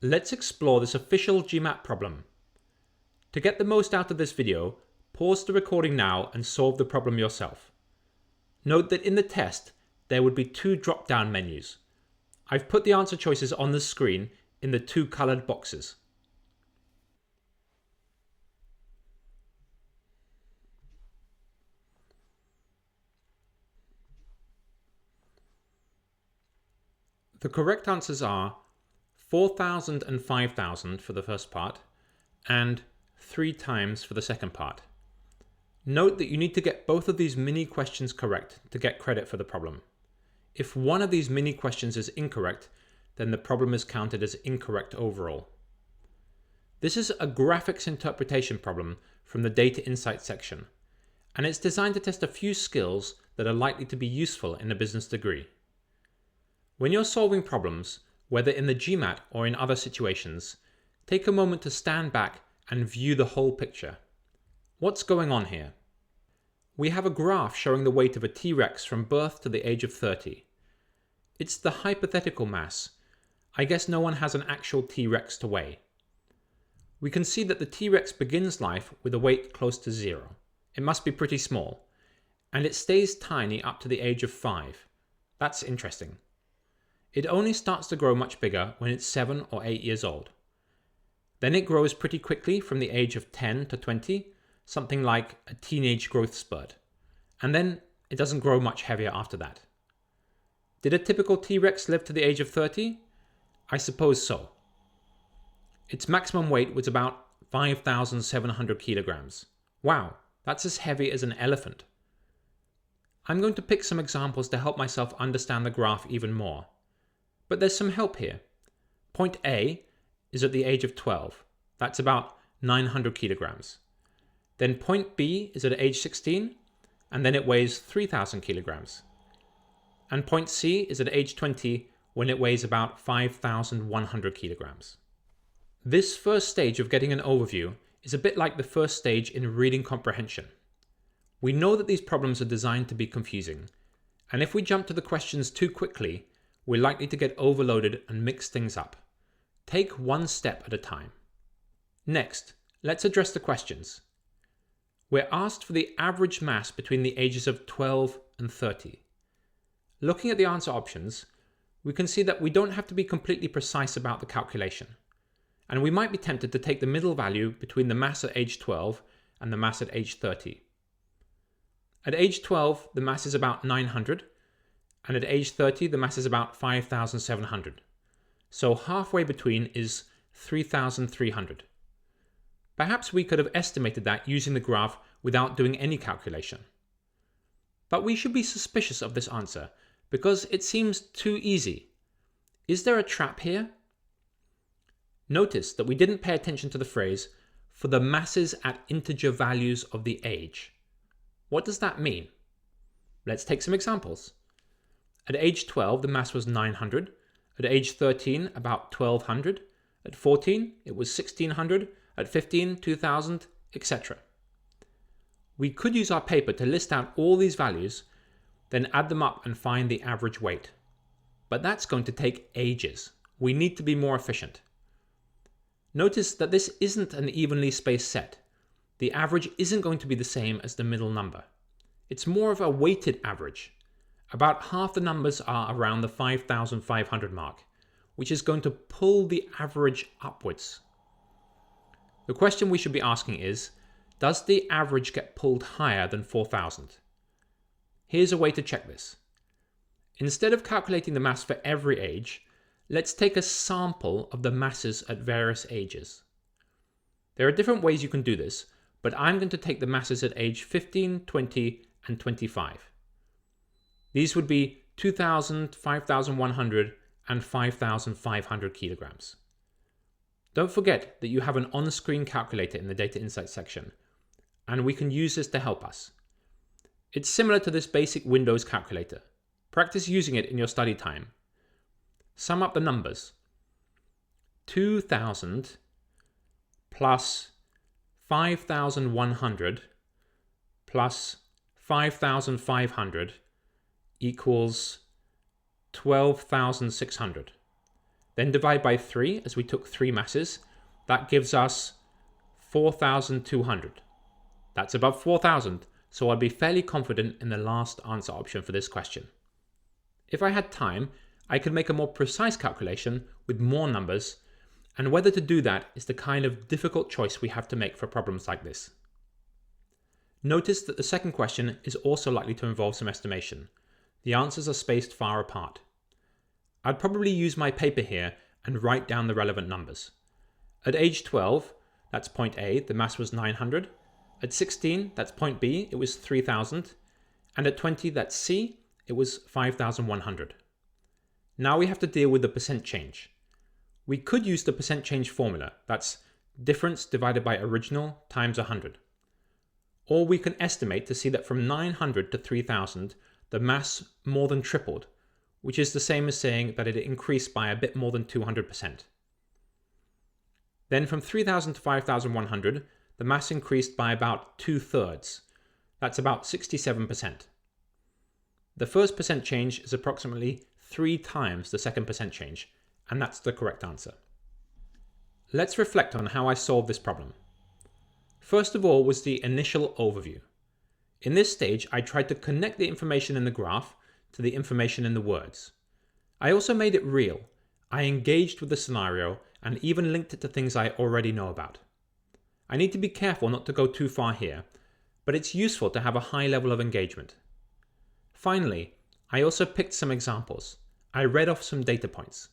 Let's explore this official GMAT problem. To get the most out of this video, pause the recording now and solve the problem yourself. Note that in the test, there would be two drop-down menus. I've put the answer choices on the screen in the two colored boxes. The correct answers are 4,000 and 5,000 for the first part, and 3 times for the second part. Note that you need to get both of these mini questions correct to get credit for the problem. If one of these mini questions is incorrect, then the problem is counted as incorrect overall. This is a graphics interpretation problem from the Data Insights section, and it's designed to test a few skills that are likely to be useful in a business degree. When you're solving problems, whether in the GMAT or in other situations, take a moment to stand back and view the whole picture. What's going on here? We have a graph showing the weight of a T-Rex from birth to the age of 30. It's the hypothetical mass. I guess no one has an actual T-Rex to weigh. We can see that the T-Rex begins life with a weight close to 0. It must be pretty small. And it stays tiny up to the age of 5. That's interesting. It only starts to grow much bigger when it's 7 or 8 years old. Then it grows pretty quickly from the age of 10 to 20, something like a teenage growth spurt. And then it doesn't grow much heavier after that. Did a typical T-Rex live to the age of 30? I suppose so. Its maximum weight was about 5,700 kilograms. Wow, that's as heavy as an elephant. I'm going to pick some examples to help myself understand the graph even more. But there's some help here. Point A is at the age of 12. That's about 900 kilograms. Then point B is at age 16, and then it weighs 3,000 kilograms. And point C is at age 20, when it weighs about 5,100 kilograms. This first stage of getting an overview is a bit like the first stage in reading comprehension. We know that these problems are designed to be confusing, and if we jump to the questions too quickly, we're likely to get overloaded and mix things up. Take one step at a time. Next, let's address the questions. We're asked for the average mass between the ages of 12 and 30. Looking at the answer options, we can see that we don't have to be completely precise about the calculation, and we might be tempted to take the middle value between the mass at age 12 and the mass at age 30. At age 12, the mass is about 900, and at age 30, the mass is about 5,700. So halfway between is 3,300. Perhaps we could have estimated that using the graph without doing any calculation. But we should be suspicious of this answer because it seems too easy. Is there a trap here? Notice that we didn't pay attention to the phrase, for the masses at integer values of the age. What does that mean? Let's take some examples. At age 12, the mass was 900. At age 13, about 1,200. At 14, it was 1,600. At 15, 2,000, etc. We could use our paper to list out all these values, then add them up and find the average weight. But that's going to take ages. We need to be more efficient. Notice that this isn't an evenly spaced set. The average isn't going to be the same as the middle number. It's more of a weighted average. About half the numbers are around the 5,500 mark, which is going to pull the average upwards. The question we should be asking is, does the average get pulled higher than 4,000? Here's a way to check this. Instead of calculating the mass for every age, let's take a sample of the masses at various ages. There are different ways you can do this, but I'm going to take the masses at age 15, 20, and 25. These would be 2,000, 5,100, and 5,500 kilograms. Don't forget that you have an on-screen calculator in the Data Insights section, and we can use this to help us. It's similar to this basic Windows calculator. Practice using it in your study time. Sum up the numbers. 2,000 plus 5,100 plus 5,500 equals 12,600. then divide by 3 as we took 3 masses. That gives us 4,200. That's above 4,000, so I'd be fairly confident in the last answer option for this question. If I had time, I could make a more precise calculation with more numbers, and whether to do that is the kind of difficult choice we have to make for problems like this. Notice that the second question is also likely to involve some estimation. The answers are spaced far apart. I'd probably use my paper here and write down the relevant numbers. At age 12, that's point A, the mass was 900. At 16, that's point B, it was 3,000. And at 20, that's C, it was 5,100. Now we have to deal with the percent change. We could use the percent change formula, that's difference divided by original times 100. Or we can estimate to see that from 900 to 3,000, the mass more than tripled, which is the same as saying that it increased by a bit more than 200%. Then from 3,000 to 5,100, the mass increased by about 2/3. That's about 67%. The first percent change is approximately 3 times the second percent change, and that's the correct answer. Let's reflect on how I solved this problem. First of all was the initial overview. In this stage, I tried to connect the information in the graph to the information in the words. I also made it real. I engaged with the scenario and even linked it to things I already know about. I need to be careful not to go too far here, but it's useful to have a high level of engagement. Finally, I also picked some examples. I read off some data points.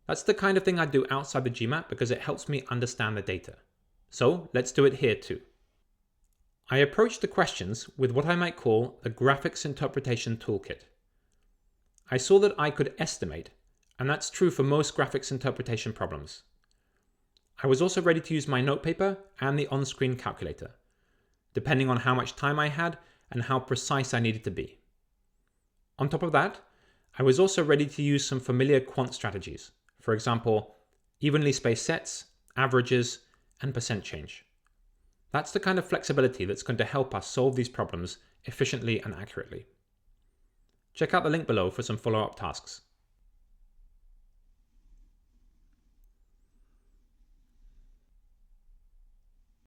That's the kind of thing I do outside the GMAT because it helps me understand the data. So let's do it here too. I approached the questions with what I might call the graphics interpretation toolkit. I saw that I could estimate, and that's true for most graphics interpretation problems. I was also ready to use my notepaper and the on-screen calculator, depending on how much time I had and how precise I needed to be. On top of that, I was also ready to use some familiar quant strategies, for example, evenly spaced sets, averages, and percent change. That's the kind of flexibility that's going to help us solve these problems efficiently and accurately. Check out the link below for some follow-up tasks.